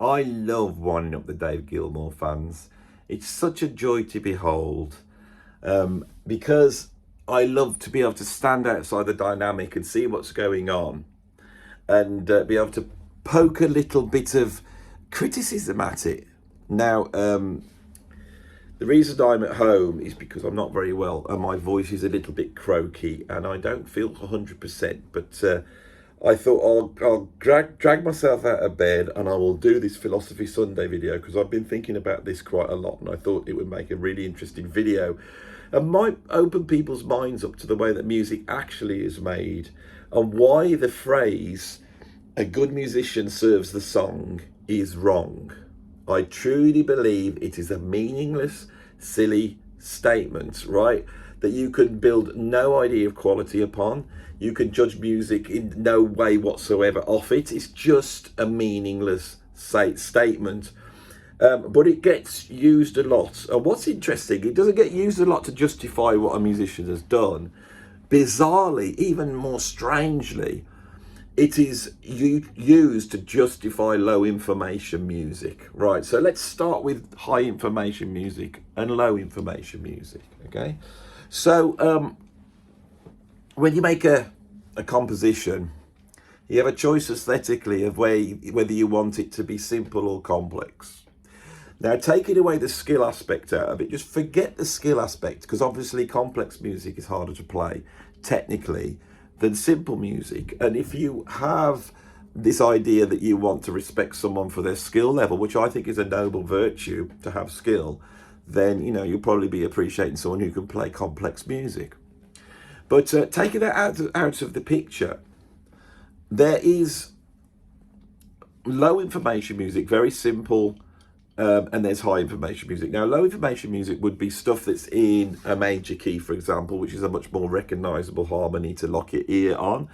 I love winding up the Dave Gilmore fans. It's such a joy to behold, because I love to be able to stand outside the dynamic and see what's going on, and be able to poke a little bit of criticism at it. Now, the reason I'm at home is because I'm not very well and my voice is a little bit croaky and I don't feel 100%. But I thought I'll drag myself out of bed and I will do this Philosophy Sunday video because I've been thinking about this quite a lot and I thought it would make a really interesting video and might open people's minds up to the way that music actually is made and why the phrase "a good musician serves the song" is wrong. I truly believe it is a meaningless, silly statement, right? That you can build no idea of quality upon. You can judge music in no way whatsoever off it. It's just a meaningless statement. But it gets used a lot. And what's interesting, it doesn't get used a lot to justify what a musician has done. Bizarrely, even more strangely, it is used to justify low information music, right? So let's start with high information music and low information music, okay? So when you make a composition, you have a choice aesthetically of whether you want it to be simple or complex. Now, taking away the skill aspect out of it, just forget the skill aspect, because obviously complex music is harder to play technically than simple music. And if you have this idea that you want to respect someone for their skill level, which I think is a noble virtue to have skill, then you'll probably be appreciating someone who can play complex music. But taking that out of the picture, there is low information music, very simple, and there's high information music. Now, low information music would be stuff that's in a major key, for example, which is a much more recognizable harmony to lock your ear on.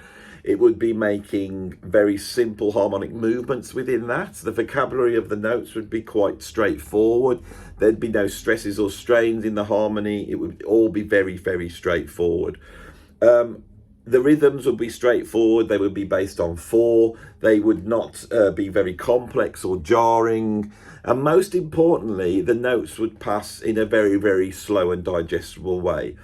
It would be making very simple harmonic movements within that. The vocabulary of the notes would be quite straightforward. There'd be no stresses or strains in the harmony. It would all be very, very straightforward. The rhythms would be straightforward. They would be based on 4. They would not be very complex or jarring. And most importantly, the notes would pass in a very, very slow and digestible way.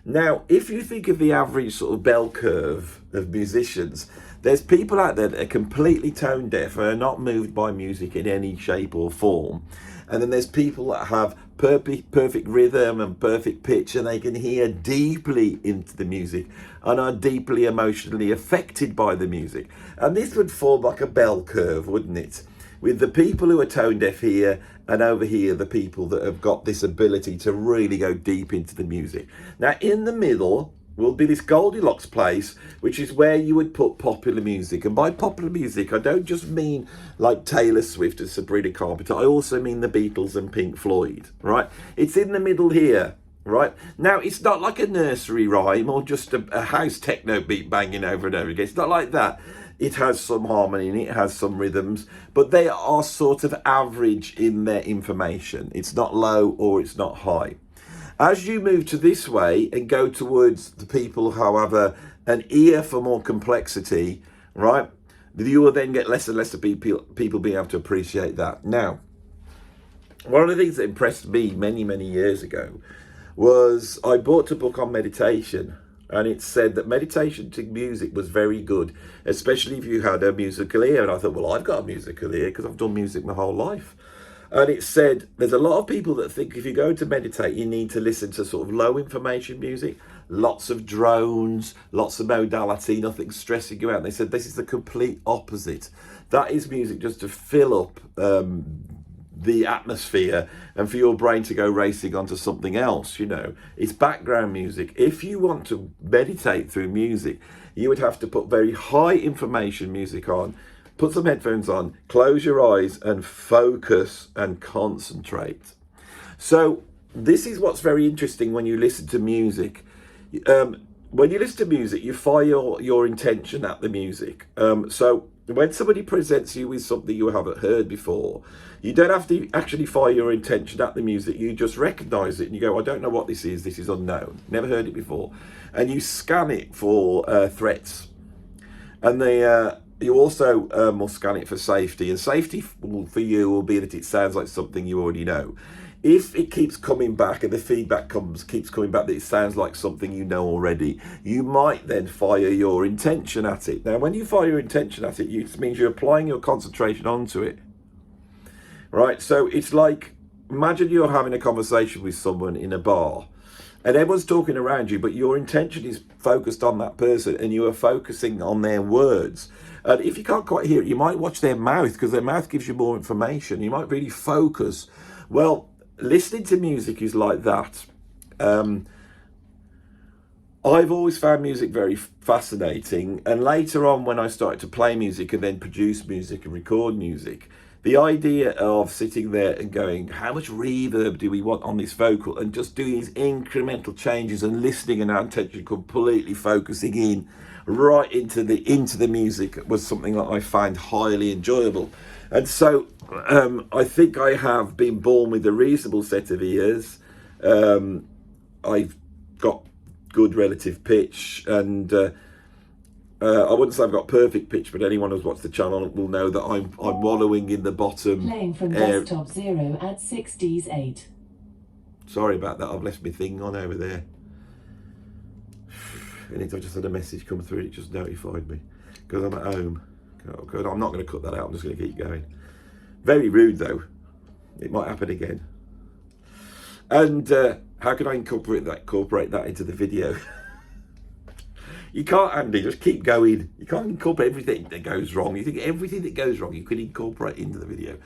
Now, if you think of the average sort of bell curve of musicians, there's people out there that are completely tone deaf and are not moved by music in any shape or form. And then there's people that have perfect rhythm and perfect pitch, and they can hear deeply into the music and are deeply emotionally affected by the music. And this would form like a bell curve, wouldn't it? With the people who are tone deaf here, and over here, the people that have got this ability to really go deep into the music. Now, in the middle will be this Goldilocks place, which is where you would put popular music. And by popular music, I don't just mean like Taylor Swift and Sabrina Carpenter. I also mean the Beatles and Pink Floyd, right? It's in the middle here, right? Now, it's not like a nursery rhyme or just a house techno beat banging over and over again. It's not like that. It has some harmony and it has some rhythms, but they are sort of average in their information. It's not low or it's not high. As you move to this way and go towards the people who have an ear for more complexity, right, you will then get less and less of people being able to appreciate that. Now, one of the things that impressed me many, many years ago was I bought a book on meditation, and it said that meditation to music was very good, especially if you had a musical ear. And I thought, well, I've got a musical ear because I've done music my whole life. And it said there's a lot of people that think if you go to meditate, you need to listen to sort of low information music, lots of drones, lots of modality, nothing stressing you out. And they said this is the complete opposite. That is music just to fill up the atmosphere and for your brain to go racing onto something else. It's background music. If you want to meditate through music, you would have to put very high information music on, put some headphones on, close your eyes and focus and concentrate. So this is what's very interesting when you listen to music. When you listen to music, you fire your intention at the music. So when somebody presents you with something you haven't heard before, you don't have to actually fire your intention at the music. You just recognize it and you go, I don't know what this is unknown, never heard it before. And you scan it for threats. And you also must scan it for safety, and safety for you will be that it sounds like something you already know. If it keeps coming back and the feedback keeps coming back that it sounds like something you know already, you might then fire your intention at it. Now, when you fire your intention at it, it means you're applying your concentration onto it, right? So it's like, imagine you're having a conversation with someone in a bar and everyone's talking around you, but your intention is focused on that person and you are focusing on their words. And if you can't quite hear it, you might watch their mouth, because their mouth gives you more information. You might really focus. Well, listening to music is like that. I've always found music very fascinating, and later on when I started to play music and then produce music and record music, the idea of sitting there and going, how much reverb do we want on this vocal, and just doing these incremental changes and listening and our attention completely focusing in right into the music was something that I find highly enjoyable. And so I think I have been born with a reasonable set of ears. I've got good relative pitch, and I wouldn't say I've got perfect pitch, but anyone who's watched the channel will know that I'm wallowing in the bottom. Playing from desktop 0 at 60s 8. Sorry about that, I've left my thing on over there. And I just had a message come through, it just notified me, because I'm at home. Oh, good. I'm not going to cut that out, I'm just going to keep going. Very rude though, it might happen again. And how can I incorporate that into the video? You can't, Andy, just keep going. You can't incorporate everything that goes wrong. You think everything that goes wrong you could incorporate into the video.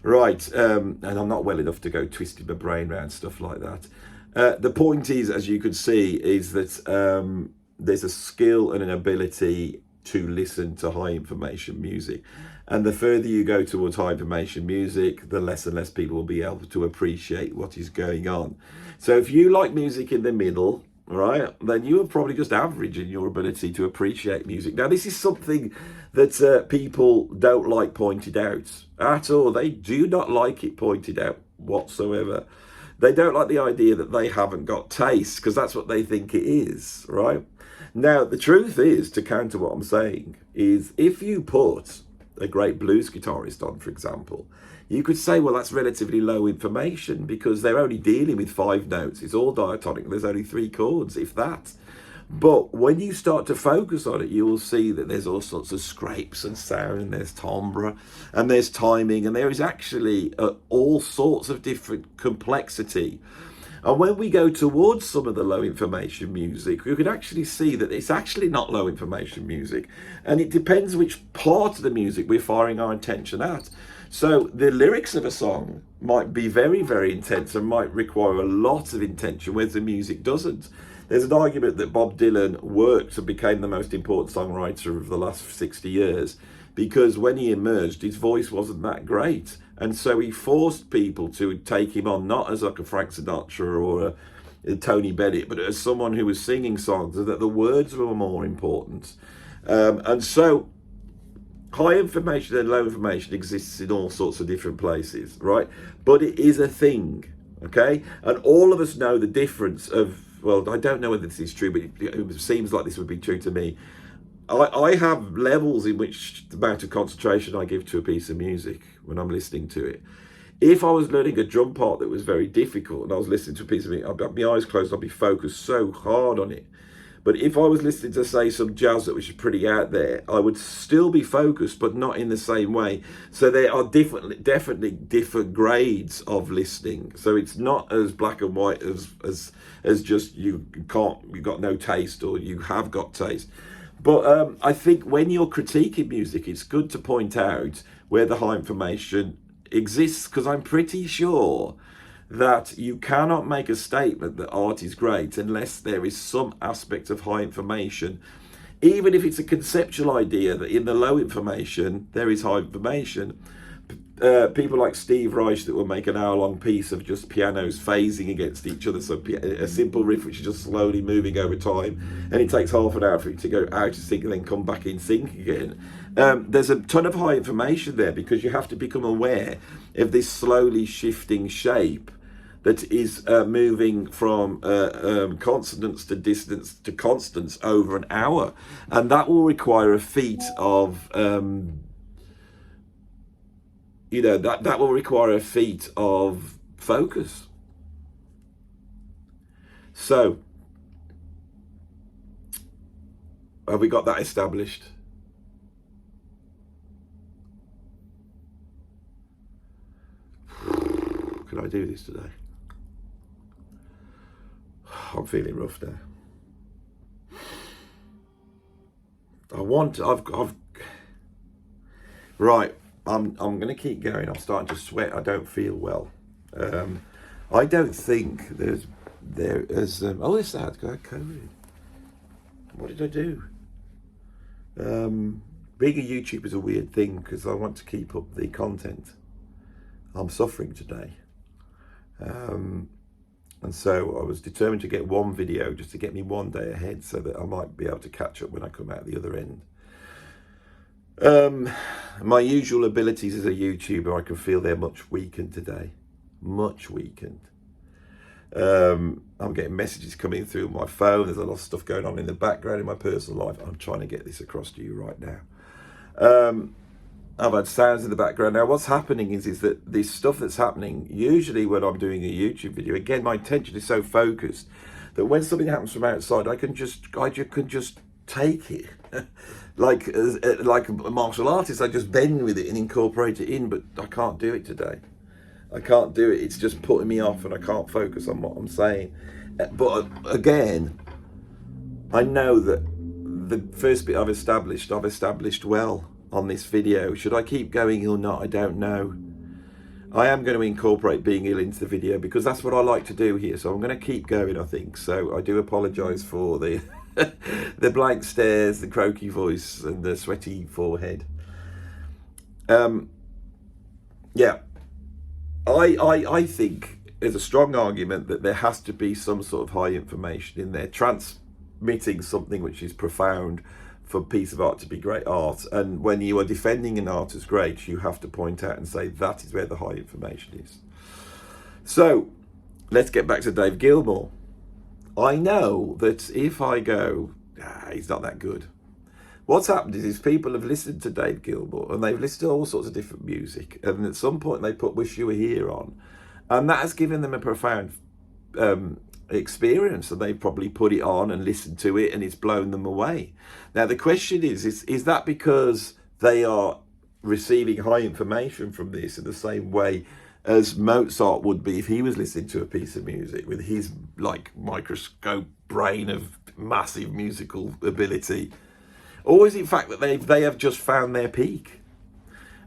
Right, and I'm not well enough to go twisting my brain around stuff like that. The point is, as you can see, is that there's a skill and an ability to listen to high information music. And the further you go towards high information music, the less and less people will be able to appreciate what is going on. So if you like music in the middle, right, then you are probably just average in your ability to appreciate music. Now, this is something that people don't like pointed out at all. They do not like it pointed out whatsoever. They don't like the idea that they haven't got taste, because that's what they think it is, right? Now, the truth is, to counter what I'm saying, is if you put a great blues guitarist on, for example, you could say, well, that's relatively low information because they're only dealing with 5 notes. It's all diatonic. There's only 3 chords, if that. But when you start to focus on it, you will see that there's all sorts of scrapes and sound, and there's timbre, and there's timing, and there is actually all sorts of different complexity. And when we go towards some of the low information music, we can actually see that it's actually not low information music. And it depends which part of the music we're firing our attention at. So the lyrics of a song might be very, very intense and might require a lot of intention, whereas the music doesn't. There's an argument that Bob Dylan worked and became the most important songwriter of the last 60 years because when he emerged, his voice wasn't that great. And so he forced people to take him on, not as like a Frank Sinatra or a Tony Bennett, but as someone who was singing songs, and that the words were more important. And so high information and low information exists in all sorts of different places, right? But it is a thing, okay? And all of us know the difference of, well, I don't know whether this is true, but it seems like this would be true to me. I have levels in which the amount of concentration I give to a piece of music when I'm listening to it. If I was learning a drum part that was very difficult and I was listening to a piece of music, I'd have my eyes closed, I'd be focused so hard on it. But if I was listening to, say, some jazz that was pretty out there, I would still be focused, but not in the same way. So there are definitely different grades of listening. So it's not as black and white as just you've got no taste or you have got taste. But I think when you're critiquing music, it's good to point out where the high information exists, because I'm pretty sure that you cannot make a statement that art is great unless there is some aspect of high information, even if it's a conceptual idea that in the low information there is high information. People like Steve Reich that will make an hour-long piece of just pianos phasing against each other, so a simple riff which is just slowly moving over time, and it takes half an hour for it to go out of sync and then come back in sync again. There's a ton of high information there because you have to become aware of this slowly shifting shape that is moving from consonants to dissonance to constants over an hour, and that will require a feat of that will require a feat of focus. So have we got that established? Can I do this today? I'm feeling rough now. Right, I'm going to keep going. I'm starting to sweat. I don't feel well. I don't think there is. Oh, this ad got COVID. What did I do? Being a YouTuber is a weird thing because I want to keep up the content. I'm suffering today. And so I was determined to get one video just to get me one day ahead so that I might be able to catch up when I come out the other end. My usual abilities as a YouTuber, I can feel they're much weakened today. Much weakened. I'm getting messages coming through my phone. There's a lot of stuff going on in the background in my personal life. I'm trying to get this across to you right now. I've had sounds in the background. Now what's happening is that this stuff that's happening, usually when I'm doing a YouTube video, again, my attention is so focused that when something happens from outside, I can just take it. like a martial artist, I just bend with it and incorporate it in, but I can't do it today. I can't do it. It's just putting me off and I can't focus on what I'm saying. But again, I know that the first bit I've established well on this video. Should I keep going or not? I don't know. I am going to incorporate being ill into the video because that's what I like to do here. So I'm going to keep going, I think. So I do apologise for the the blank stares, the croaky voice and the sweaty forehead. Yeah. I think there's a strong argument that there has to be some sort of high information in there, transmitting something which is profound for a piece of art to be great art. And when you are defending an art as great, you have to point out and say that is where the high information is. So let's get back to Dave Gilmore. I know that if I go, he's not that good. What's happened is people have listened to Dave Gilmore and they've listened to all sorts of different music, and at some point they put Wish You Were Here on, and that has given them a profound experience, and they've probably put it on and listened to it and it's blown them away. Now the question is that because they are receiving high information from this in the same way as Mozart would be if he was listening to a piece of music with his like microscope brain of massive musical ability, or is it in fact that they have just found their peak?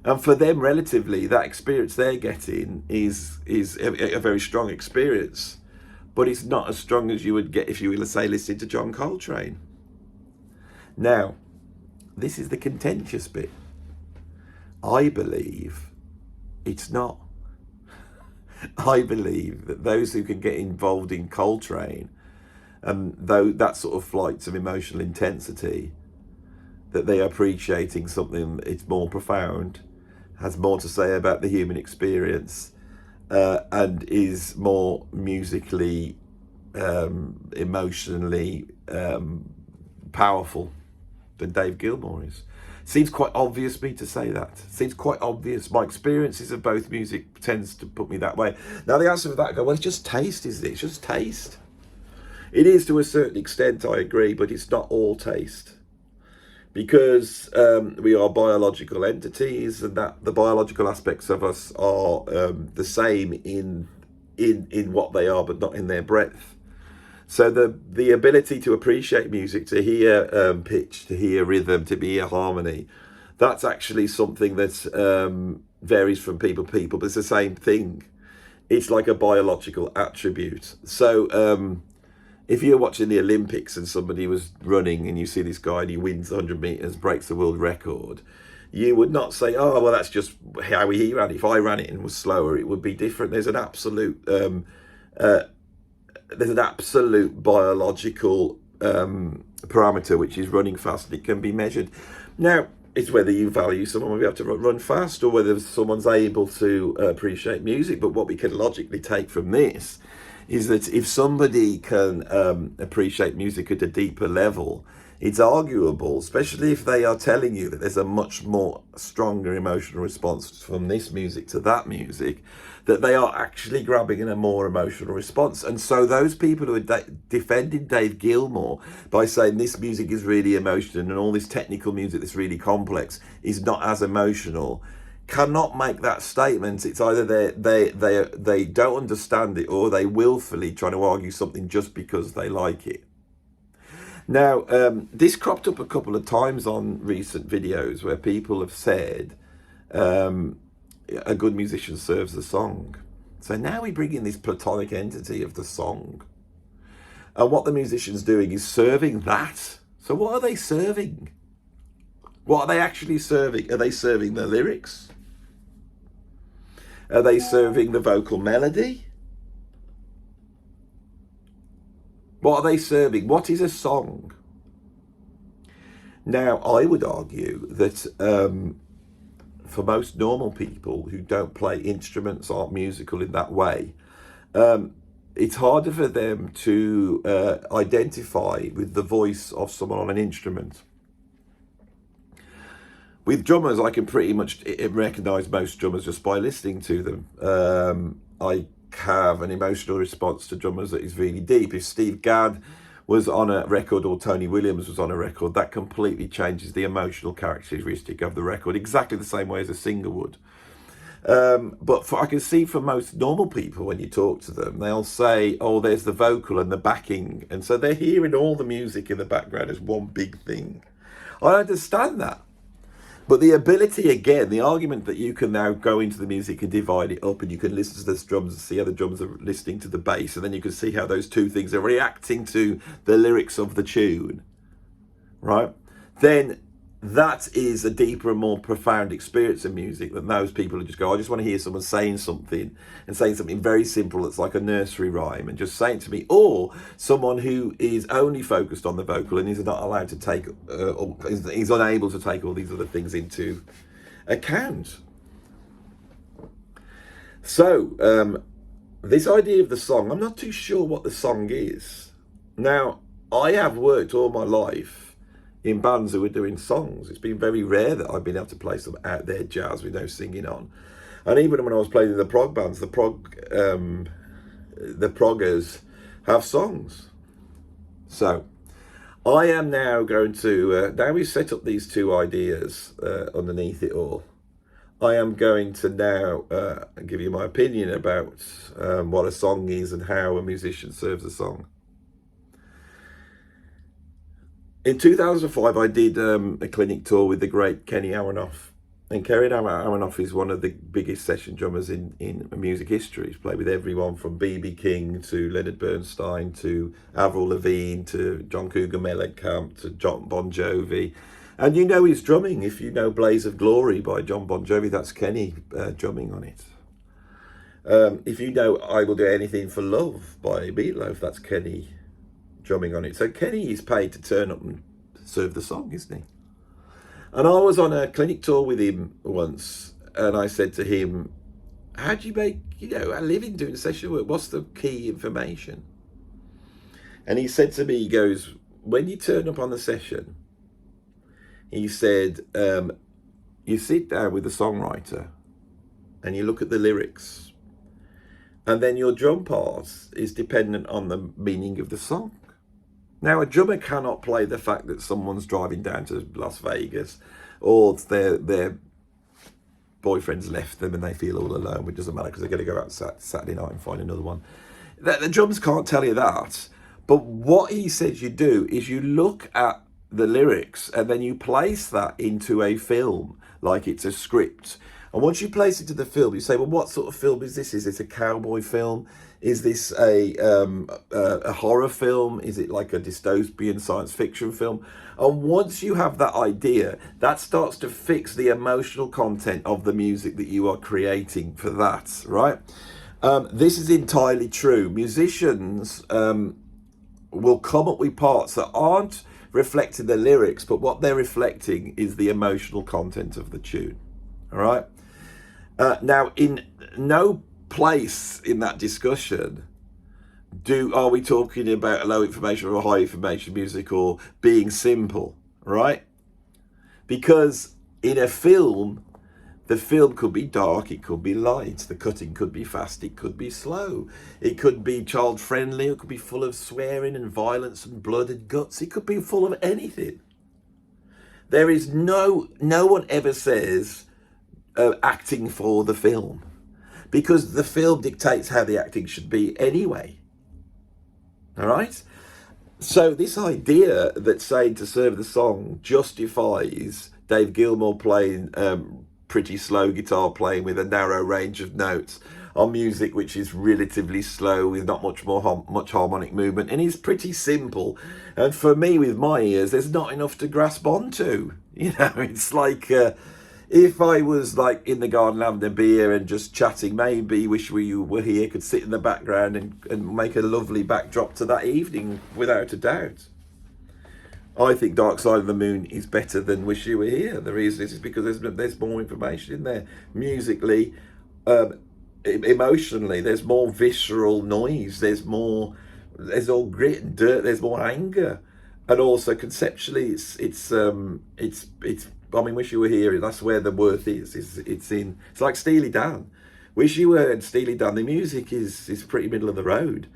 And for them, relatively, that experience they're getting is a very strong experience, but it's not as strong as you would get if you were, say, listening to John Coltrane. Now, this is the contentious bit. I believe it's not. I believe that those who can get involved in Coltrane, and though that sort of flights of emotional intensity, that they are appreciating something it's more profound, has more to say about the human experience, and is more musically, emotionally powerful than Dave Gilmore is. Seems quite obvious me to say that. Seems quite obvious. My experiences of both music tends to put me that way. Now the answer for that, well, it's just taste, isn't it? It's just taste. It is to a certain extent, I agree, but it's not all taste. Because we are biological entities, and that the biological aspects of us are the same in what they are, but not in their breadth. So the ability to appreciate music, to hear pitch, to hear rhythm, to hear harmony, that's actually something that varies from people to people, but it's the same thing. It's like a biological attribute. So if you're watching the Olympics and somebody was running and you see this guy and he wins 100 meters, breaks the world record, you would not say, oh, well, that's just how he ran it. If I ran it and was slower, it would be different. There's an absolute biological parameter which is running fast and it can be measured. Now, It's whether you value someone will be able to run fast, or whether someone's able to appreciate music. But what we can logically take from this is that if somebody can appreciate music at a deeper level, it's arguable, especially if they are telling you that there's a much more stronger emotional response from this music to that music, that they are actually grabbing in a more emotional response. And so those people who are defending Dave Gilmore by saying this music is really emotional and all this technical music that's really complex is not as emotional, cannot make that statement. It's either they don't understand it, or they willfully trying to argue something just because they like it. Now, this cropped up a couple of times on recent videos where people have said a good musician serves the song. So now we bring in this platonic entity of the song. And what the musician's doing is serving that. So what are they serving? What are they actually serving? Are they serving the lyrics? Are they serving the vocal melody? What are they serving? What is a song? Now, I would argue that for most normal people who don't play instruments, aren't musical in that way, it's harder for them to identify with the voice of someone on an instrument. With drummers, I can pretty much recognise most drummers just by listening to them. I have an emotional response to drummers that is really deep. If Steve Gadd was on a record or Tony Williams was on a record, that completely changes the emotional characteristic of the record, exactly the same way as a singer would. But I can see for most normal people, when you talk to them, they'll say, oh, there's the vocal and the backing. And so they're hearing all the music in the background as one big thing. I understand that. But the ability, again, the argument that you can now go into the music and divide it up, and you can listen to the drums and see how the drums are listening to the bass, and then you can see how those two things are reacting to the lyrics of the tune, right? Then that is a deeper and more profound experience of music than those people who just go, I just want to hear someone saying something, and saying something very simple that's like a nursery rhyme, and just saying to me, or someone who is only focused on the vocal and is not allowed to take, is unable to take all these other things into account. So this idea of the song, I'm not too sure what the song is. Now, I have worked all my life in bands who were doing songs. It's been very rare that I've been able to play some out there jazz with no singing on. And even when I was playing in the prog bands, the proggers have songs. So I am now going to, now we've set up these two ideas underneath it all, I am going to now give you my opinion about what a song is and how a musician serves a song. In 2005, I did a clinic tour with the great Kenny Aronoff. And Kenny Aronoff is one of the biggest session drummers in music history. He's played with everyone from B.B. King to Leonard Bernstein to Avril Lavigne to John Cougar Mellencamp to John Bon Jovi. And you know his drumming. If you know Blaze of Glory by John Bon Jovi, that's Kenny drumming on it. If you know I Will Do Anything for Love by Meatloaf, that's Kenny drumming on it. So Kenny is paid to turn up and serve the song, isn't he? And I was on a clinic tour with him once, and I said to him, how do you make, a living doing session work? What's the key information? And he said to me, he goes, when you turn up on the session, he said, you sit down with the songwriter and you look at the lyrics, and then your drum part is dependent on the meaning of the song. Now, a drummer cannot play the fact that someone's driving down to Las Vegas, or their boyfriend's left them and they feel all alone, which doesn't matter because they're going to go out Saturday night and find another one. The drums can't tell you that. But what he says you do is you look at the lyrics and then you place that into a film like it's a script. And once you place it to the film, you say, well, what sort of film is this? Is this a cowboy film? Is this a horror film? Is it like a dystopian science fiction film? And once you have that idea, that starts to fix the emotional content of the music that you are creating for that, right? This is entirely true. Musicians will come up with parts that aren't reflecting the lyrics, but what they're reflecting is the emotional content of the tune. All right. Now, in no place in that discussion are we talking about low information or high information music or being simple, right? Because in a film, the film could be dark, it could be light, the cutting could be fast, it could be slow, it could be child friendly, it could be full of swearing and violence and blood and guts, it could be full of anything. There is no one ever says acting for the film, because the film dictates how the acting should be anyway. All right? So this idea that saying to serve the song justifies Dave Gilmore playing pretty slow guitar playing with a narrow range of notes on music which is relatively slow with not much harmonic movement and is pretty simple, and for me with my ears there's not enough to grasp onto. You know, it's like if I was like in the garden having a beer and just chatting, maybe Wish You Were Here could sit in the background and make a lovely backdrop to that evening, without a doubt. I think Dark Side of the Moon is better than Wish You Were Here. The reason is because there's more information in there. Musically, emotionally, there's more visceral noise. There's all grit and dirt. There's more anger, and also conceptually, it's I mean, Wish You Were Here, that's where the worth is. It's like Steely Dan. Wish You Were and Steely Dan, the music is pretty middle of the road.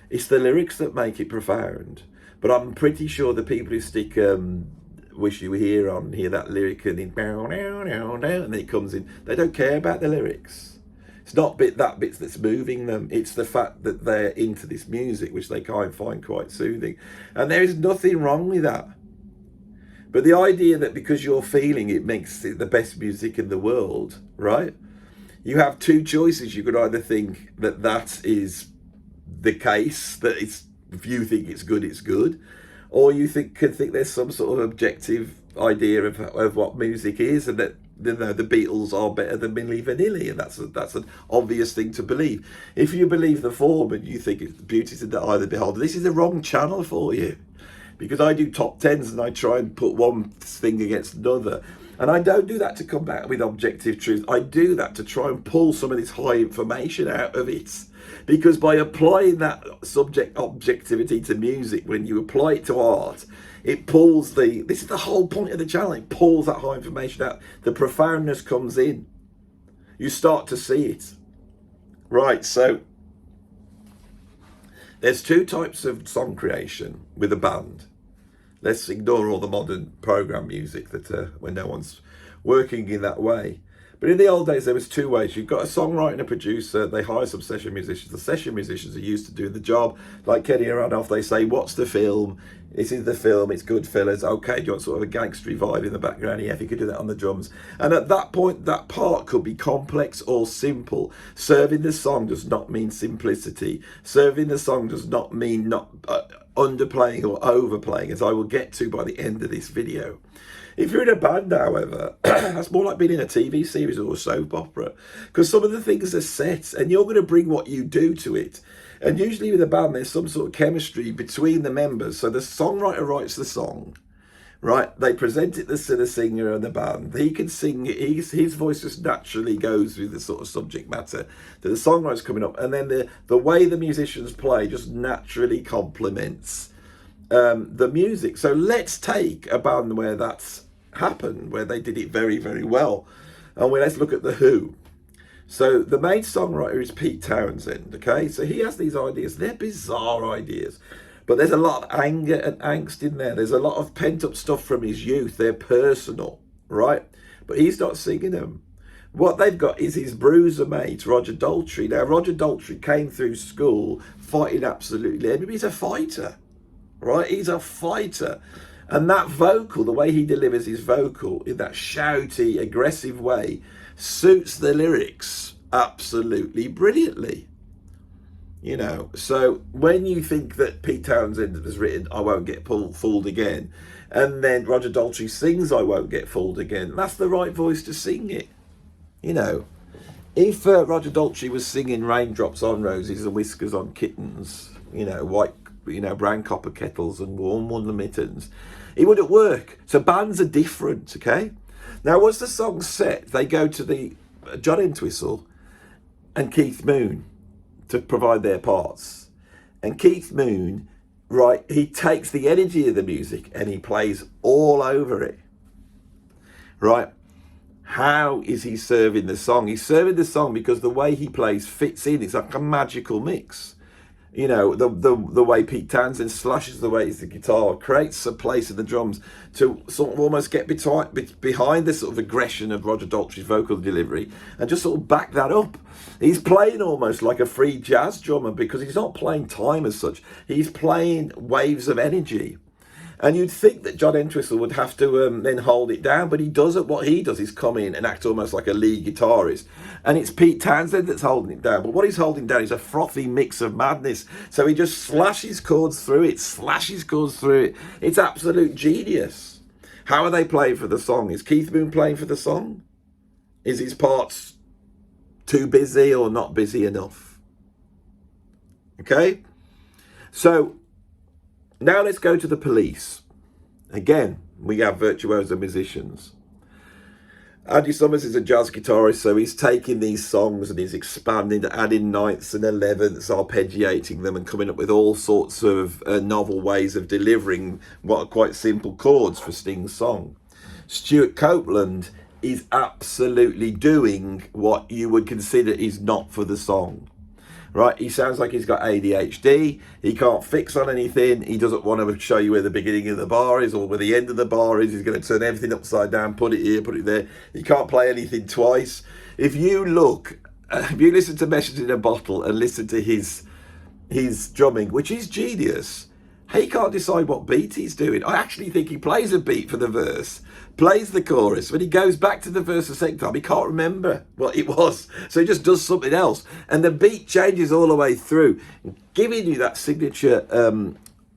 It's the lyrics that make it profound. But I'm pretty sure the people who stick Wish You Were Here on, hear that lyric and then it comes in, they don't care about the lyrics. It's not that bit that's moving them. It's the fact that they're into this music, which they kind of find quite soothing. And there is nothing wrong with that. But the idea that because you're feeling it makes it the best music in the world, right? You have two choices. You could either think that is the case, that if you think it's good, or you could think there's some sort of objective idea of what music is, and that the Beatles are better than Milli Vanilli, and that's an obvious thing to believe. If you believe the form and you think it's beauty's in the eye of the beholder, this is the wrong channel for you. Because I do top tens and I try and put one thing against another. And I don't do that to come back with objective truth. I do that to try and pull some of this high information out of it. Because by applying that objectivity to music, when you apply it to art, it pulls this is the whole point of the channel, it pulls that high information out. The profoundness comes in. You start to see it. Right, so there's two types of song creation with a band. Let's ignore all the modern program music that when no one's working in that way. But in the old days, there was two ways. You've got a songwriter and a producer. They hire some session musicians. The session musicians are used to doing the job. Like Kenny and Randolph, they say, what's the film? This is the film. It's Goodfellas. Okay, do you want sort of a gangstery vibe in the background? Yeah, if you could do that on the drums. And at that point, that part could be complex or simple. Serving the song does not mean simplicity. Serving the song does not mean not underplaying or overplaying, as I will get to by the end of this video. If you're in a band, however, that's more like being in a TV series or a soap opera, because some of the things are set and you're going to bring what you do to it. And usually with a band, there's some sort of chemistry between the members. So the songwriter writes the song, right? They present it to the singer and the band. He can sing it. His voice just naturally goes with the sort of subject matter that the songwriter's coming up. And then the way the musicians play just naturally complements the music. So let's take a band where that's happened, where they did it very, very well. And let's look at The Who. So the main songwriter is Pete Townsend, okay? So he has these ideas. They're bizarre ideas, but there's a lot of anger and angst in there. There's a lot of pent-up stuff from his youth. They're personal, right? But he's not singing them. What they've got is his bruiser mate, Roger Daltrey. Now, Roger Daltrey came through school fighting absolutely everybody. He's a fighter, right? He's a fighter. And that vocal, the way he delivers his vocal in that shouty, aggressive way, suits the lyrics absolutely brilliantly. You know, so when you think that Pete Townsend has written I Won't Get Fooled Again, and then Roger Daltrey sings I Won't Get Fooled Again, that's the right voice to sing it. You know, if Roger Daltrey was singing Raindrops on Roses and Whiskers on Kittens, you know, brown copper kettles and warm woolen mittens, It wouldn't work. So bands are different, okay? Now, once the song's set, they go to the John Entwistle and Keith Moon to provide their parts. And Keith Moon, right, he takes the energy of the music and he plays all over it, right? How is he serving the song? He's serving the song because the way he plays fits in. It's like a magical mix. You know, the way Pete Townsend slashes the way the guitar creates a place in the drums to sort of almost get behind the sort of aggression of Roger Daltrey's vocal delivery and just sort of back that up. He's playing almost like a free jazz drummer because he's not playing time as such. He's playing waves of energy. And you'd think that John Entwistle would have to then hold it down, but he doesn't. What he does is come in and act almost like a lead guitarist. And it's Pete Townsend that's holding it down. But what he's holding down is a frothy mix of madness. So he just slashes chords through it, It's absolute genius. How are they playing for the song? Is Keith Moon playing for the song? Is his parts too busy or not busy enough? Okay? So now let's go to the Police. Again, we have virtuoso musicians. Andy Summers is a jazz guitarist, so he's taking these songs and he's expanding, adding ninths and elevenths, arpeggiating them and coming up with all sorts of novel ways of delivering what are quite simple chords for Sting's song. Stuart Copeland is absolutely doing what you would consider is not for the song. Right, he sounds like he's got ADHD. He can't fix on anything. He doesn't want to show you where the beginning of the bar is or where the end of the bar is. He's going to turn everything upside down, put it here, put it there. He can't play anything twice. If you listen to Message in a Bottle and listen to his drumming, which is genius, he can't decide what beat he's doing. I actually think he plays a beat for the verse, plays the chorus. When he goes back to the verse the second time, he can't remember what it was. So he just does something else. And the beat changes all the way through, giving you that signature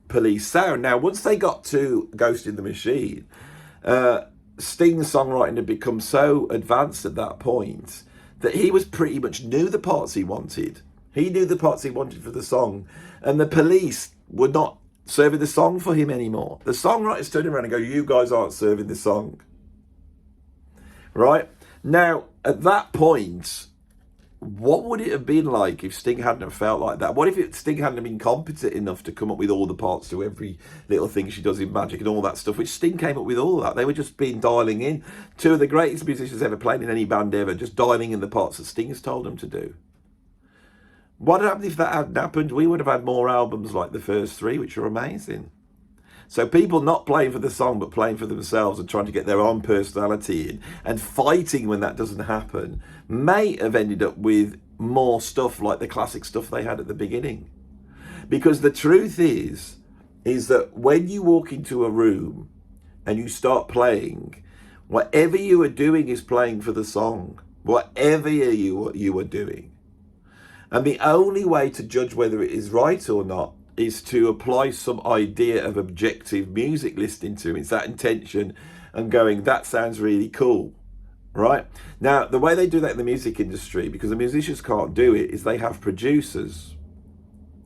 Police sound. Now, once they got to Ghost in the Machine, Sting's songwriting had become so advanced at that point that he was pretty much knew the parts he wanted. He knew the parts he wanted for the song. And the Police were not serving the song for him anymore. The songwriters turned around and go, you guys aren't serving the song. Right? Now, at that point, what would it have been like if Sting hadn't have felt like that? What if Sting hadn't been competent enough to come up with all the parts to every little thing she does in Magic and all that stuff, which Sting came up with all that. They were just been dialing in. Two of the greatest musicians ever played in any band ever, just dialing in the parts that Sting has told them to do. What happened if that hadn't happened? We would have had more albums like the first three, which are amazing. So people not playing for the song, but playing for themselves and trying to get their own personality in and fighting when that doesn't happen may have ended up with more stuff like the classic stuff they had at the beginning. Because the truth is that when you walk into a room and you start playing, whatever you are doing is playing for the song, whatever you are doing. And the only way to judge whether it is right or not is to apply some idea of objective music listening to it. It's that intention and going, that sounds really cool, right? Now, the way they do that in the music industry, because the musicians can't do it, is they have producers,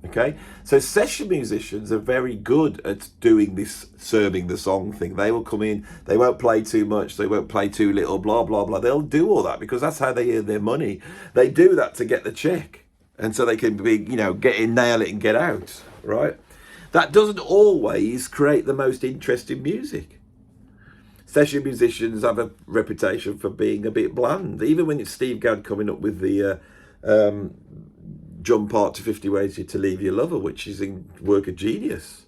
okay? So session musicians are very good at doing this serving the song thing. They will come in, they won't play too much, they won't play too little, blah, blah, blah. They'll do all that because that's how they earn their money. They do that to get the check. And so they can be, get in, nail it and get out, right? That doesn't always create the most interesting music. Session musicians have a reputation for being a bit bland. Even when it's Steve Gadd coming up with the drum part to 50 Ways to Leave Your Lover, which is in work of genius.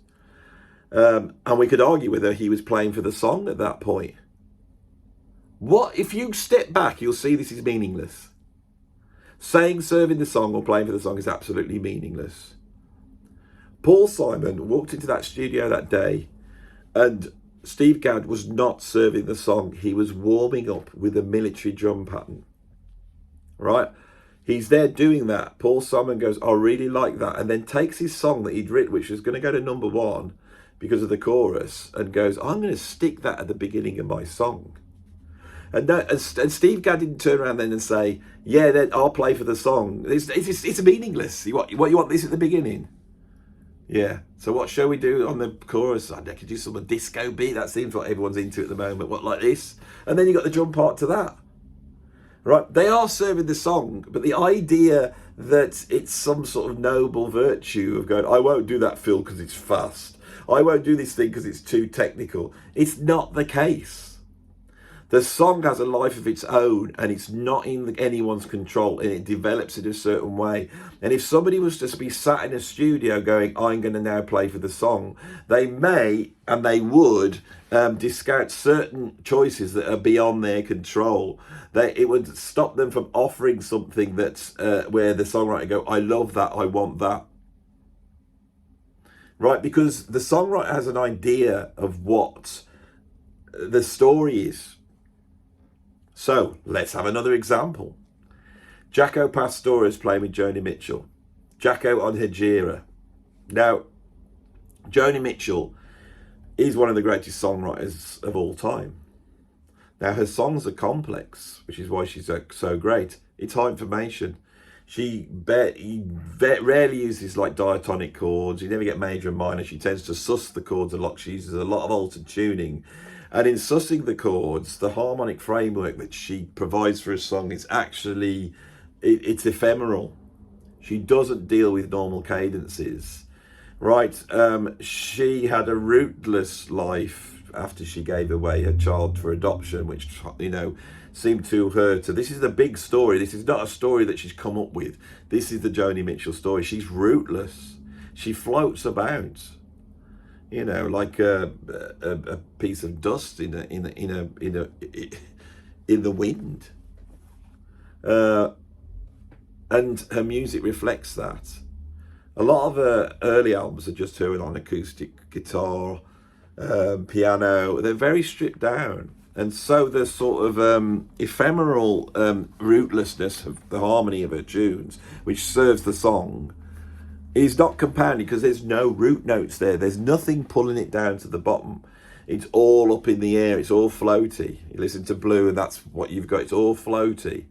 And we could argue whether he was playing for the song at that point. What if you step back, you'll see this is meaningless. Saying serving the song or playing for the song is absolutely meaningless. Paul Simon walked into that studio that day and Steve Gadd was not serving the song. He was warming up with a military drum pattern, right? He's there doing that. Paul Simon goes, I really like that. And then takes his song that he'd written, which was going to go to number one because of the chorus, and goes, I'm going to stick that at the beginning of my song. And Steve Gadd didn't turn around then and say, yeah, then I'll play for the song. It's meaningless. What you want this at the beginning? Yeah. So what shall we do on the chorus? I could do some disco beat. That seems what everyone's into at the moment. What, like this? And then you got the drum part to that. Right? They are serving the song, but the idea that it's some sort of noble virtue of going, I won't do that fill because it's fast. I won't do this thing because it's too technical. It's not the case. The song has a life of its own, and it's not in anyone's control, and it develops in a certain way. And if somebody was to be sat in a studio going, I'm going to now play for the song, they may and they would discount certain choices that are beyond their control. It would stop them from offering something that's where the songwriter go, I love that, I want that. Right? Because the songwriter has an idea of what the story is. So let's have another example. Jaco Pastorius playing with Joni Mitchell. Jaco on Hejira. Now, Joni Mitchell is one of the greatest songwriters of all time. Now, her songs are complex, which is why she's so great. It's high information. She rarely uses like diatonic chords. You never get major and minor. She tends to suss the chords a lot. She uses a lot of altered tuning. And in sussing the chords, the harmonic framework that she provides for a song is actually, it's ephemeral. She doesn't deal with normal cadences, right? She had a rootless life after she gave away her child for adoption, which, you know, seemed to her to, this is the big story. This is not a story that she's come up with. This is the Joni Mitchell story. She's rootless. She floats about, you know, like a piece of dust in the wind, and her music reflects that. A lot of her early albums are just her on acoustic guitar, piano. They're very stripped down, and so the sort of ephemeral rootlessness of the harmony of her tunes, which serves the song, is not compounded because there's no root notes there. There's nothing pulling it down to the bottom. It's all up in the air. It's all floaty. You listen to Blue and that's what you've got. It's all floaty.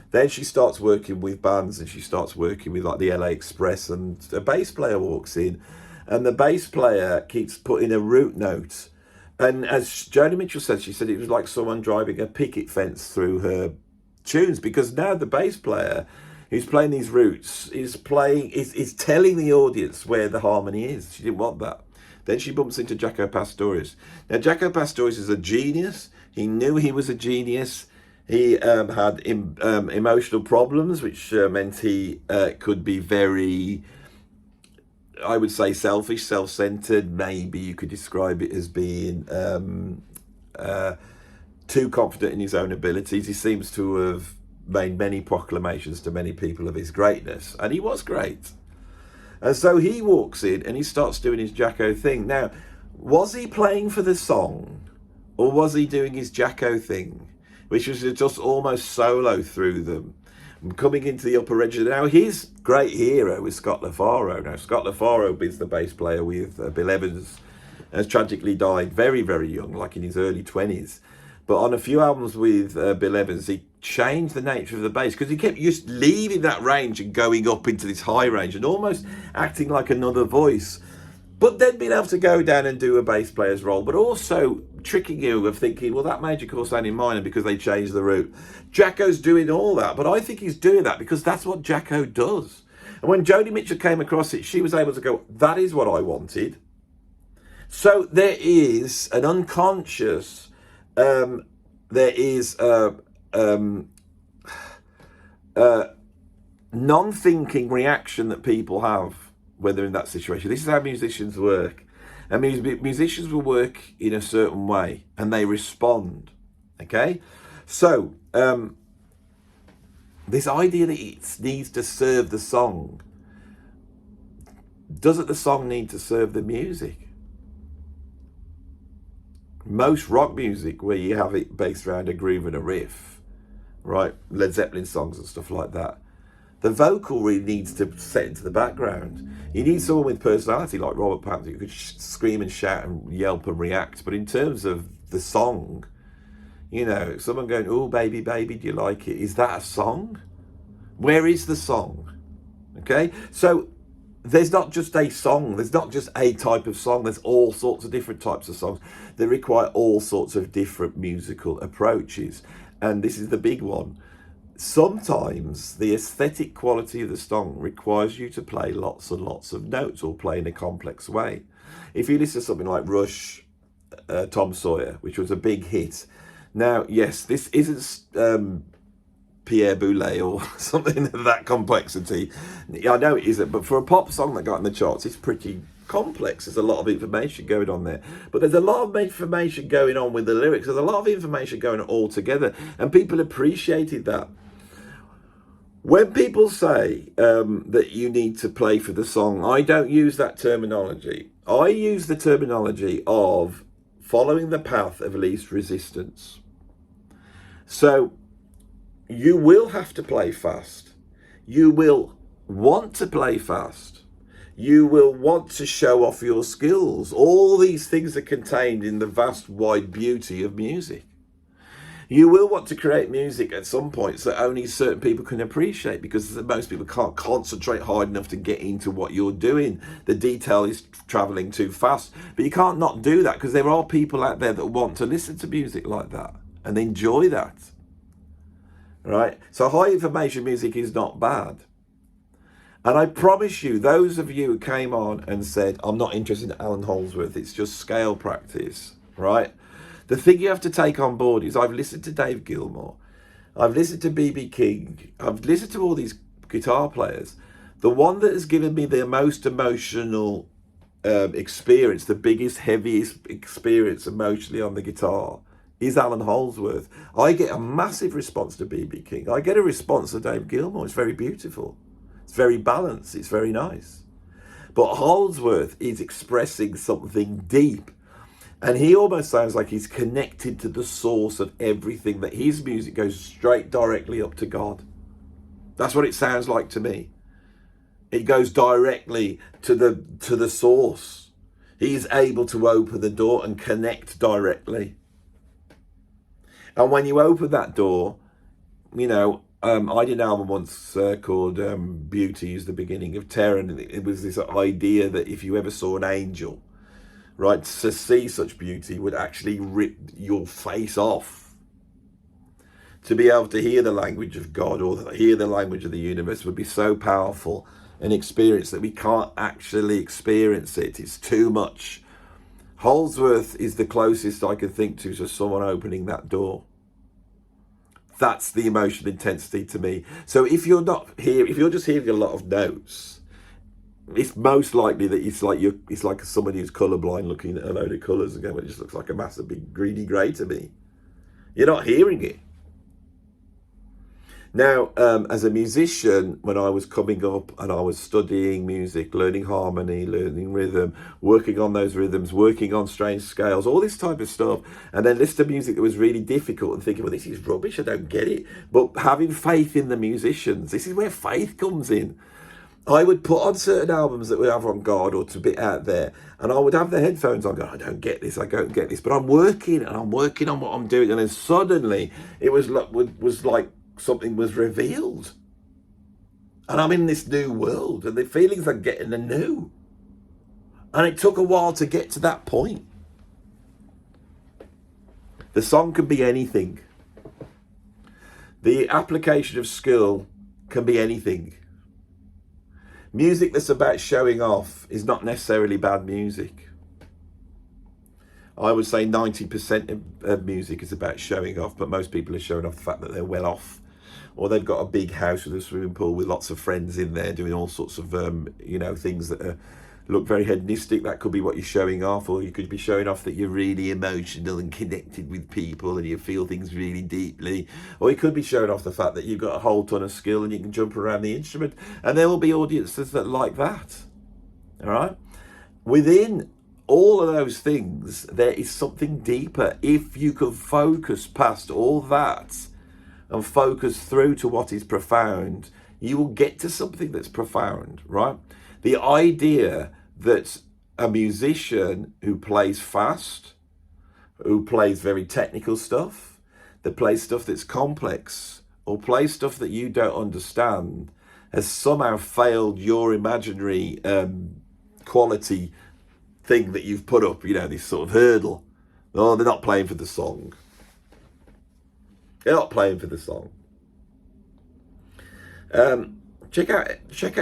Then she starts working with bands, and she starts working with like the LA Express, and a bass player walks in, and the bass player keeps putting a root note. And as Joni Mitchell said, she said it was like someone driving a picket fence through her tunes, because now the bass player who's playing these roots is telling the audience where the harmony is. She didn't want that. Then she bumps into Jaco Pastorius. Now, Jaco Pastorius is a genius. He knew he was a genius. He had emotional problems, which meant he could be very, I would say, selfish, self-centered. Maybe you could describe it as being too confident in his own abilities. He seems to have made many proclamations to many people of his greatness, and he was great. And so he walks in and he starts doing his Jaco thing. Now, was he playing for the song, or was he doing his Jaco thing, which was just almost solo through them, coming into the upper register? Now, his great hero was Scott LaFaro. Now, Scott LaFaro is the bass player with Bill Evans, has tragically died very, very young, like in his early 20s. But on a few albums with Bill Evans, he changed the nature of the bass, because he kept just leaving that range and going up into this high range and almost acting like another voice, but then being able to go down and do a bass player's role, but also tricking you of thinking, well, that major chord sounding minor because they changed the root. Jaco's doing all that, but I think he's doing that because that's what Jaco does. And when Joni Mitchell came across it, she was able to go, that is what I wanted. So there is an unconscious, there is non-thinking reaction that people have when they're in that situation. This is how musicians work. And musicians will work in a certain way and they respond. Okay? So, this idea that it needs to serve the song, doesn't the song need to serve the music? Most rock music, where you have it based around a groove and a riff, right? Led Zeppelin songs and stuff like that, the vocal really needs to set into the background. You need someone with personality like Robert Plant who could scream and shout and yelp and react. But in terms of the song, you know, someone going, oh, baby, baby, do you like it? Is that a song? Where is the song? Okay, so there's not just a song, there's not just a type of song, there's all sorts of different types of songs that require all sorts of different musical approaches. And this is the big one. Sometimes the aesthetic quality of the song requires you to play lots and lots of notes or play in a complex way. If you listen to something like Rush, Tom Sawyer, which was a big hit. Now, yes, this isn't Pierre Boulez or something of that complexity. I know it isn't, but for a pop song that got in the charts, it's pretty complex. There's a lot of information going on there, but there's a lot of information going on with the lyrics. There's a lot of information going on all together, and people appreciated that. When people say that you need to play for the song, I don't use that terminology. I use the terminology of following the path of least resistance. So you will have to play fast. You will want to play fast. You will want to show off your skills. All these things are contained in the vast, wide beauty of music. You will want to create music at some points that only certain people can appreciate, because most people can't concentrate hard enough to get into what you're doing. The detail is traveling too fast. But you can't not do that, because there are people out there that want to listen to music like that and enjoy that. Right? So high information music is not bad. And I promise you, those of you who came on and said, I'm not interested in Alan Holdsworth, it's just scale practice, right? The thing you have to take on board is, I've listened to Dave Gilmore, I've listened to B.B. King, I've listened to all these guitar players. The one that has given me the most emotional experience, the biggest, heaviest experience emotionally on the guitar, is Alan Holdsworth. I get a massive response to B.B. King. I get a response to Dave Gilmore. It's very beautiful. It's very balanced. It's very nice. But Holdsworth is expressing something deep. And he almost sounds like he's connected to the source of everything, that his music goes straight directly up to God. That's what it sounds like to me. It goes directly to the source. He's able to open the door and connect directly. And when you open that door, you know, I did an album once called Beauty is the Beginning of Terror. And it was this idea that if you ever saw an angel, right, to see such beauty would actually rip your face off. To be able to hear the language of God or hear the language of the universe would be so powerful an experience that we can't actually experience it. It's too much. Holdsworth is the closest I can think to someone opening that door. That's the emotional intensity to me. So if you're not here, if you're just hearing a lot of notes, it's most likely that it's like somebody who's colourblind looking at a load of colours and going, well, it just looks like a massive big greedy grey to me. You're not hearing it. Now, as a musician, when I was coming up and I was studying music, learning harmony, learning rhythm, working on those rhythms, working on strange scales, all this type of stuff, and then listening to music that was really difficult and thinking, well, this is rubbish, I don't get it. But having faith in the musicians, this is where faith comes in. I would put on certain albums that were avant-garde or to be out there, and I would have the headphones on, going, I don't get this, but I'm working on what I'm doing, and then suddenly it was like something was revealed, and I'm in this new world, and the feelings I'm getting are new, and it took a while to get to that point. The song can be anything. The application of skill can be anything. Music that's about showing off is not necessarily bad music. I would say 90% of music is about showing off, but most people are showing off the fact that they're well off, or they've got a big house with a swimming pool with lots of friends in there doing all sorts of things that look very hedonistic. That could be what you're showing off, or you could be showing off that you're really emotional and connected with people and you feel things really deeply, or you could be showing off the fact that you've got a whole ton of skill and you can jump around the instrument, and there will be audiences that like that. All right, within all of those things there is something deeper. If you can focus past all that and focus through to what is profound, you will get to something that's profound, right? The idea that a musician who plays fast, who plays very technical stuff, that plays stuff that's complex, or plays stuff that you don't understand, has somehow failed your imaginary quality thing that you've put up, you know, this sort of hurdle. Oh, they're not playing for the song. They're not playing for the song. Check out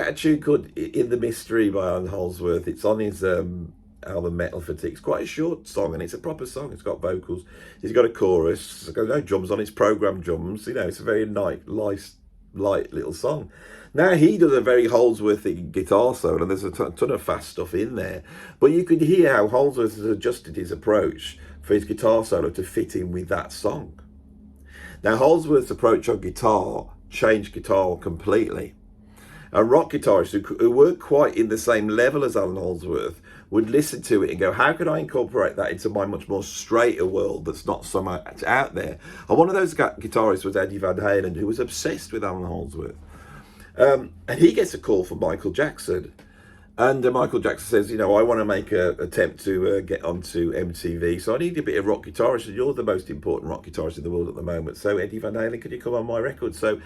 a tune called In the Mystery by Alan Holdsworth. It's on his album Metal Fatigue. It's quite a short song, and it's a proper song. It's got vocals. It's got a chorus. It's got no drums on it. It's programmed drums. You know, it's a very light little song. Now, he does a very Holdsworthy guitar solo, and there's a ton of fast stuff in there. But you could hear how Holdsworth has adjusted his approach for his guitar solo to fit in with that song. Now, Holdsworth's approach on guitar changed guitar completely. And rock guitarists who weren't quite in the same level as Alan Holdsworth would listen to it and go, how can I incorporate that into my much more straighter world that's not so much out there? And one of those guitarists was Eddie Van Halen, who was obsessed with Alan Holdsworth. And he gets a call from Michael Jackson. And Michael Jackson says, you know, I want to make an attempt to get onto MTV. So I need a bit of rock guitarist. And you're the most important rock guitarist in the world at the moment. So Eddie Van Halen, could you come on my record? So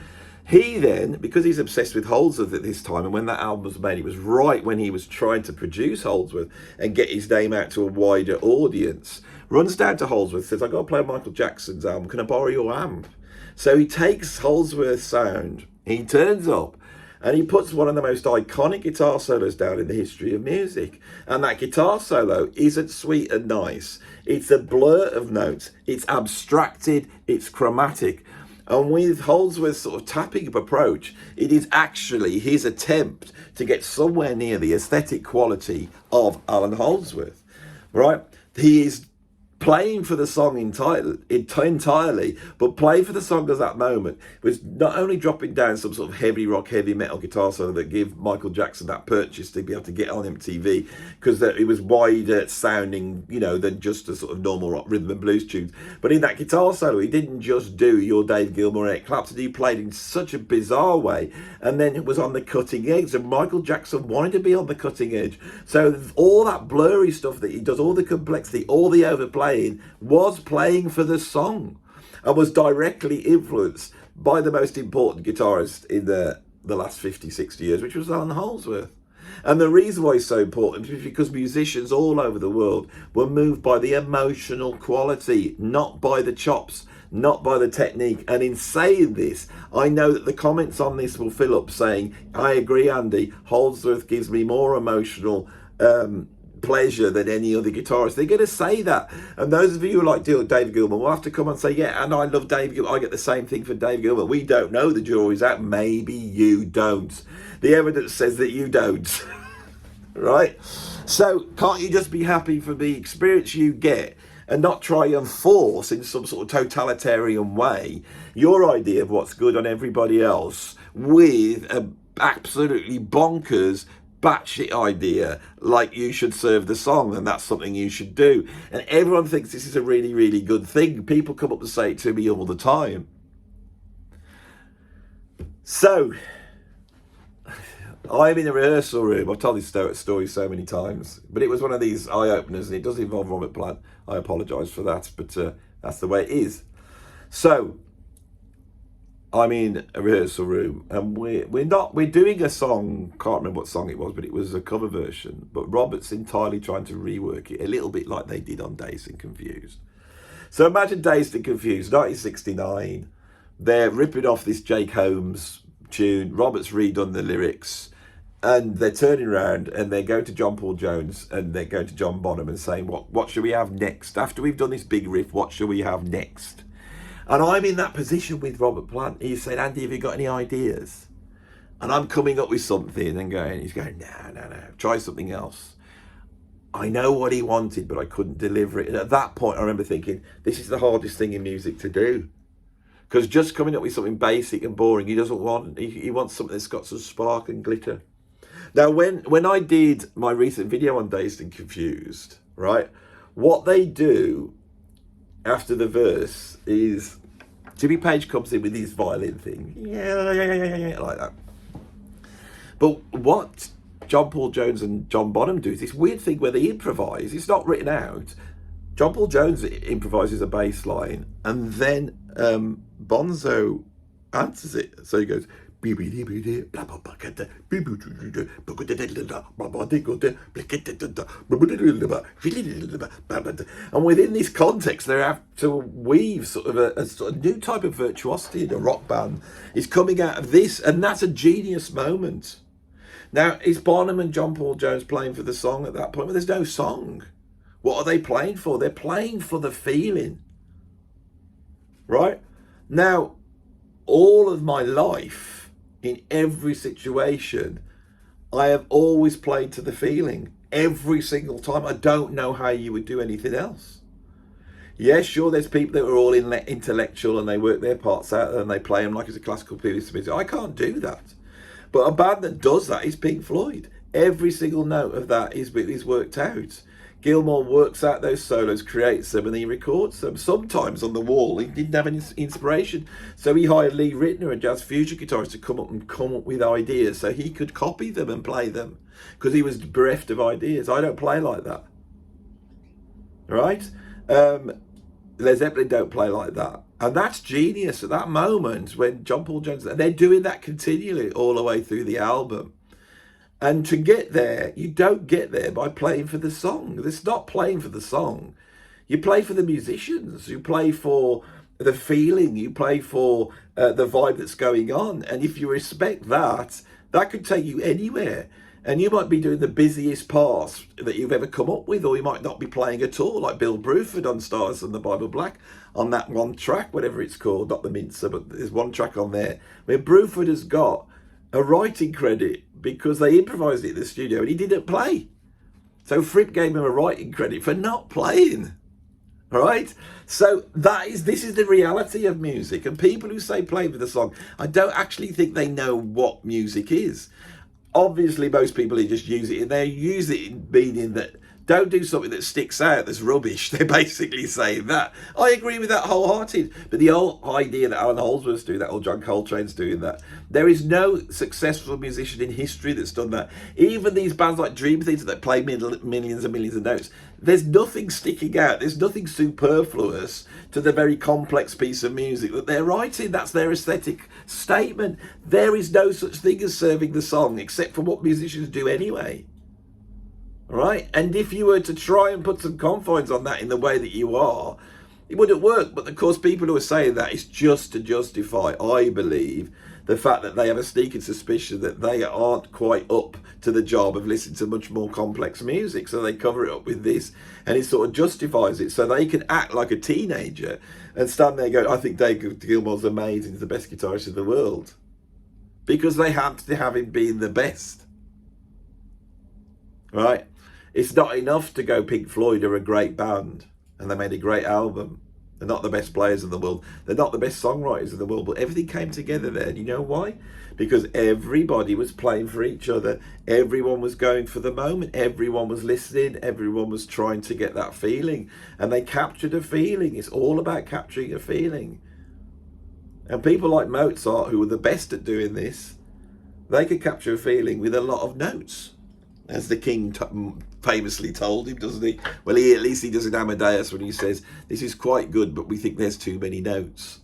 he then, because he's obsessed with Holdsworth at this time, and when that album was made, it was right when he was trying to produce Holdsworth and get his name out to a wider audience, runs down to Holdsworth, says, I've got to play Michael Jackson's album. Can I borrow your amp? So he takes Holdsworth's sound, he turns up, and he puts one of the most iconic guitar solos down in the history of music. And that guitar solo isn't sweet and nice. It's a blur of notes. It's abstracted. It's chromatic. And with Holdsworth's sort of tapping up approach, it is actually his attempt to get somewhere near the aesthetic quality of Alan Holdsworth, right? He is playing for the song entirely, but playing for the song at that moment was not only dropping down some sort of heavy rock, heavy metal guitar solo that gave Michael Jackson that purchase to be able to get on MTV, because it was wider sounding, you know, than just a sort of normal rock rhythm and blues tunes. But in that guitar solo, he didn't just do your Dave Gilmore, Eric Clapton. He played in such a bizarre way, and then it was on the cutting edge. And Michael Jackson wanted to be on the cutting edge, so all that blurry stuff that he does, all the complexity, all the overplaying, was playing for the song, and was directly influenced by the most important guitarist in the last 50, 60 years, which was Alan Holdsworth. And the reason why it's so important is because musicians all over the world were moved by the emotional quality, not by the chops, not by the technique. And in saying this, I know that the comments on this will fill up saying, I agree, Andy, Holdsworth gives me more emotional pleasure than any other guitarist. They're going to say that, and those of you who like Dave Gilmore will have to come and say, yeah, and I love Dave Gilmore, I get the same thing for Dave Gilmore. We don't know, the jury's out. Maybe you don't. The evidence says that you don't. Right? So can't you just be happy for the experience you get and not try and force in some sort of totalitarian way your idea of what's good on everybody else with an absolutely bonkers batshit idea like you should serve the song and that's something you should do? And everyone thinks this is a really, really good thing. People come up and say it to me all the time. So I'm in a rehearsal room. I've told this story so many times, but it was one of these eye-openers, and it does involve Robert Plant. I apologise for that, but that's the way it is. So I'm in a rehearsal room, and we're doing a song. Can't remember what song it was, but it was a cover version. But Robert's entirely trying to rework it a little bit like they did on Dazed and Confused. So imagine Dazed and Confused, 1969. They're ripping off this Jake Holmes tune. Robert's redone the lyrics, and they're turning around and they're going to John Paul Jones and they're going to John Bonham and saying, what should we have next? After we've done this big riff, what shall we have next? And I'm in that position with Robert Plant. He's saying, Andy, have you got any ideas? And I'm coming up with something and he's going, no, try something else. I know what he wanted, but I couldn't deliver it. And at that point, I remember thinking, this is the hardest thing in music to do. Because just coming up with something basic and boring, he doesn't want. He wants something that's got some spark and glitter. Now, when I did my recent video on Dazed and Confused, right, what they do after the verse is Jimmy Page comes in with his violin thing, yeah, like that. But what John Paul Jones and John Bonham do is this weird thing where they improvise. It's not written out. John Paul Jones improvises a bass line, and then Bonzo answers it. So he goes, And within this context, they have to weave sort of a sort of new type of virtuosity in a rock band is coming out of this, and that's a genius moment. Now, is Bonham and John Paul Jones playing for the song at that point? Well, there's no song. What are they playing for? They're playing for the feeling. Right? Now, all of my life, in every situation, I have always played to the feeling. Every single time. I don't know how you would do anything else. Yes, sure, there's people that are all intellectual and they work their parts out and they play them like it's a classical piece of music. I can't do that. But a band that does that is Pink Floyd. Every single note of that is worked out. Gilmore works out those solos, creates them, and he records them. Sometimes on the wall, he didn't have any inspiration. So he hired Lee Ritner, a jazz fusion guitarist, to come up with ideas so he could copy them and play them, because he was bereft of ideas. I don't play like that. Right? Led Zeppelin don't play like that. And that's genius at that moment when John Paul Jones, they're doing that continually all the way through the album. And to get there, you don't get there by playing for the song. It's not playing for the song. You play for the musicians. You play for the feeling. You play for the vibe that's going on. And if you respect that, that could take you anywhere. And you might be doing the busiest parts that you've ever come up with, or you might not be playing at all, like Bill Bruford on Stars and the Bible Black, on that one track, whatever it's called, not the Mincer, but there's one track on there where Bruford has got a writing credit because they improvised it in the studio and he didn't play. So Fripp gave him a writing credit for not playing. All right? So this is the reality of music. And people who say play for the song, I don't actually think they know what music is. Obviously, most people who just use it, and they use it in meaning that don't do something that sticks out, that's rubbish. They're basically saying that. I agree with that wholehearted. But the whole idea that Alan Holdsworth's doing that, or John Coltrane's doing that, there is no successful musician in history that's done that. Even these bands like Dream Theater that play millions and millions of notes, there's nothing sticking out. There's nothing superfluous to the very complex piece of music that they're writing. That's their aesthetic statement. There is no such thing as serving the song, except for what musicians do anyway. Right? And if you were to try and put some confines on that in the way that you are, it wouldn't work. But of course, people who are saying that is just to justify, I believe, the fact that they have a sneaking suspicion that they aren't quite up to the job of listening to much more complex music. So they cover it up with this, and it sort of justifies it. So they can act like a teenager and stand there going, I think Dave Gilmore's amazing, he's the best guitarist in the world. Because they have to have him being the best. Right? It's not enough to go Pink Floyd are a great band and they made a great album. They're not the best players in the world. They're not the best songwriters in the world, but everything came together there. And you know why? Because everybody was playing for each other. Everyone was going for the moment. Everyone was listening. Everyone was trying to get that feeling. And they captured a feeling. It's all about capturing a feeling. And people like Mozart, who were the best at doing this, they could capture a feeling with a lot of notes. As the king famously told him, doesn't he? Well, at least he does in Amadeus when he says, this is quite good, but we think there's too many notes.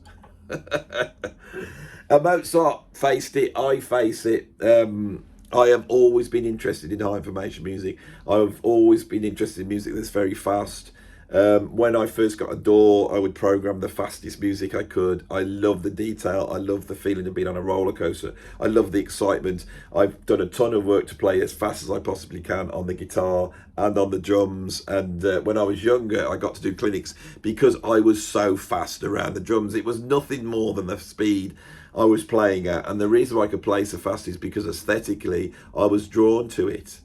And Mozart faced it, I face it. I have always been interested in high information music. I've always been interested in music that's very fast. When I first got a DAW, I would program the fastest music I could. I love the detail. I love the feeling of being on a roller coaster. I love the excitement. I've done a ton of work to play as fast as I possibly can on the guitar and on the drums. And when I was younger, I got to do clinics because I was so fast around the drums. It was nothing more than the speed I was playing at. And the reason why I could play so fast is because aesthetically, I was drawn to it.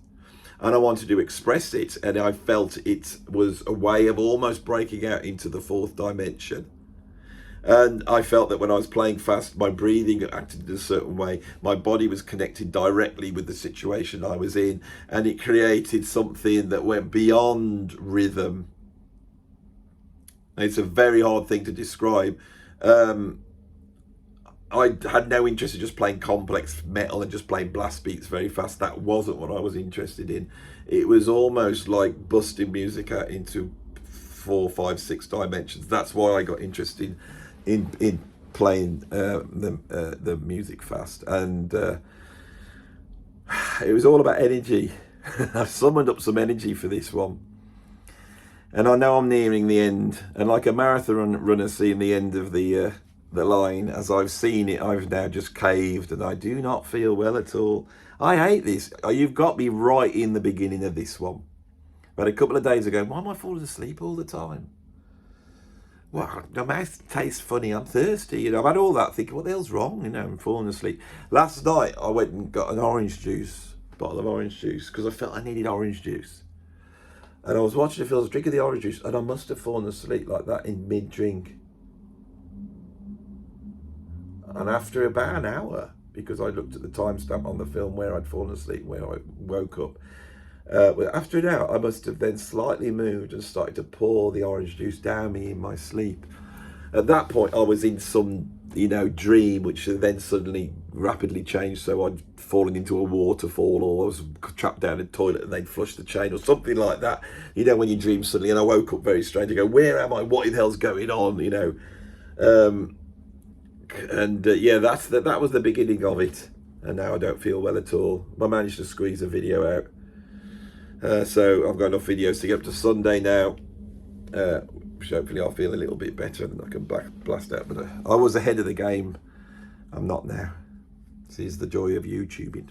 And I wanted to express it, and I felt it was a way of almost breaking out into the fourth dimension. And I felt that when I was playing fast, my breathing acted in a certain way. My body was connected directly with the situation I was in, and it created something that went beyond rhythm. It's a very hard thing to describe. I had no interest in just playing complex metal and just playing blast beats very fast. That wasn't what I was interested in. It was almost like busting music out into 4, 5, 6 dimensions. That's why I got interested in playing the music fast, and it was all about energy. I summoned up some energy for this one, and I know I'm nearing the end. And like a marathon runner seeing the end of the line, as I've seen it, I've now just caved, and I do not feel well at all. I hate this. You've got me right in the beginning of this one. But a couple of days ago, why am I falling asleep all the time? Well, my mouth tastes funny, I'm thirsty, you know, I've had all that, thinking, what the hell's wrong, you know, I'm falling asleep. Last night, I went and got an orange juice, bottle of orange juice, because I felt I needed orange juice. And I was watching the film, I was drinking the orange juice, and I must have fallen asleep like that in mid-drink. And after about an hour, because I looked at the timestamp on the film where I'd fallen asleep, where I woke up, after an hour, I must have then slightly moved and started to pour the orange juice down me in my sleep. At that point, I was in some, you know, dream, which then suddenly rapidly changed. So I'd fallen into a waterfall, or I was trapped down in the toilet and they'd flushed the chain, or something like that. You know, when you dream suddenly, and I woke up very strange. I go, where am I? What the hell's going on? You know, yeah, that was the beginning of it. And now I don't feel well at all. I managed to squeeze a video out. So I've got enough videos to get up to Sunday now, which hopefully I'll feel a little bit better and I can blast out. But I was ahead of the game. I'm not now. This is the joy of YouTubing.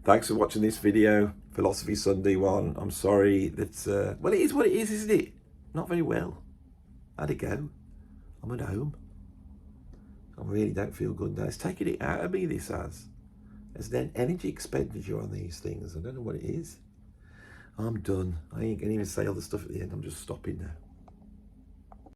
Thanks for watching this video, Philosophy Sunday one. I'm sorry that, well, it is what it is, isn't it? Not very well. How'd it go? I'm at home. I really don't feel good now. It's taking it out of me, this has. There's an energy expenditure on these things. I don't know what it is. I'm done. I ain't going to even say all the stuff at the end. I'm just stopping now.